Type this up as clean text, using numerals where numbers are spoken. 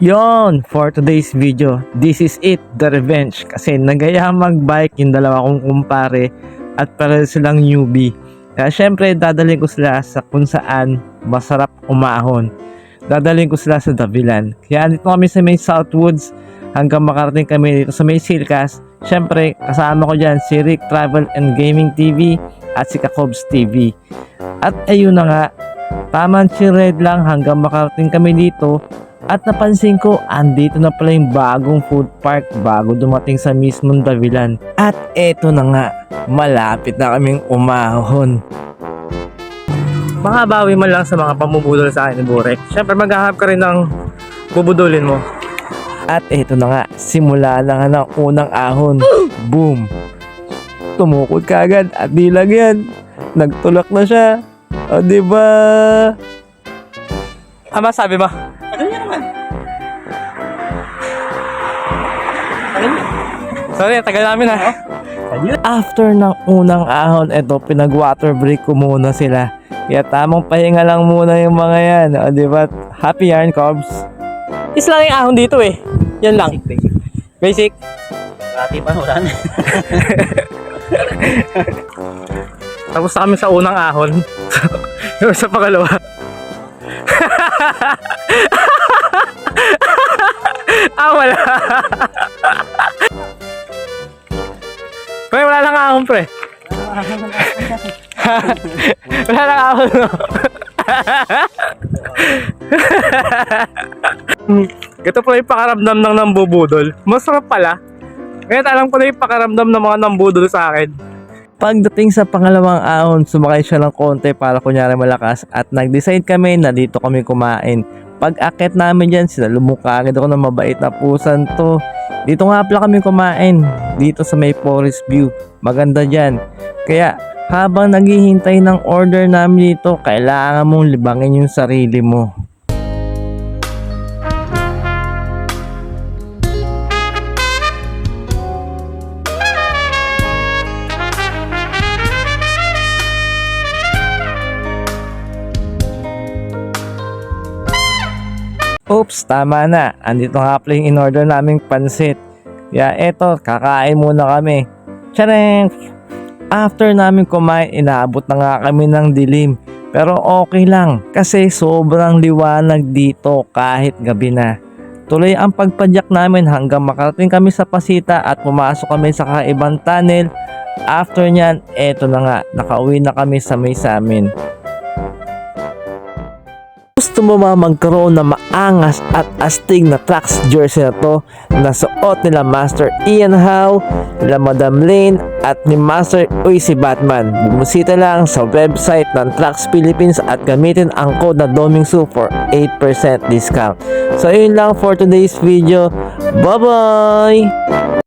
Yon, for today's video, this is it, the revenge. Kasi nagaya magbike yung dalawa kong kumpare at pareho silang newbie. Kaya syempre, dadalhin ko sila sa kung saan masarap umahon. Dadalhin ko sila sa Davilan. Kaya dito kami sa may Southwoods hanggang makarating kami dito sa may Silcas. Syempre, kasama ko dyan si Rick Travel and Gaming TV at si Kakobs TV. At ayun na nga, taman si Red lang hanggang makarating kami dito. At napansin ko, andito na pala yung bagong food park bago dumating sa mismong Davilan. At eto na nga, malapit na kaming umahon. Makabawi man lang sa mga pamubudol sa akin ni Burek. Siyempre maghahap ka rin ng bubudulin mo. At eto na nga, simula na nga ng unang ahon. Boom! Tumukod ka agad at di lang yan. Nagtulak na siya. O diba? Ama, sabi mo? Sorry, tagal namin ha. After ng unang ahon, eto pinag-water break ko muna sila. Kaya tamang pahinga lang muna yung mga yan. O diba? Happy yarn, Cobs? Isa lang yung ahon dito eh. Yan lang. Basic. Rati pa wala na. Tapos na kami sa unang ahon. Sa pangalawa. Wala. Pre, wala lang ahon, pre. Wala lang ahon, no? Ito pala yung pakaramdam ng nambubudol. Masarap pala. Ngayon alam ko na yung pakaramdam ng mga nambudol sa akin. Pagdating sa pangalawang ahon, sumakay siya ng konti para kunyari malakas at nag-decide kami na dito kami kumain. Pag-akit namin dyan, sinalubong kaagad ako ng mabait na pusan to. Dito nga pala kami kumain, dito sa may forest view. Maganda dyan. Kaya habang naghihintay ng order namin dito, kailangan mong libangin yung sarili mo. Oops, tama na. Andito nga pala yung in-order naming pansit. Kaya eto, kakain muna kami. Tcharing! After namin kumain, inaabot na nga kami ng dilim. Pero okay lang kasi sobrang liwanag dito kahit gabi na. Tuloy ang pagpadyak namin hanggang makarating kami sa Pasita at pumasok kami sa kakaibang tunnel. After nyan, eto na nga, nakauwi na kami sa may samin. Gusto mo ba magkaroon ng maangas at astig na Tracks jersey na to na suot nila Master Ian Howe, nila Madam Lane at ni Master Uy si Batman? Bumusita lang sa website ng Tracks Philippines at gamitin ang code na Domingsu for 8% discount. So yun lang for today's video. Bye bye!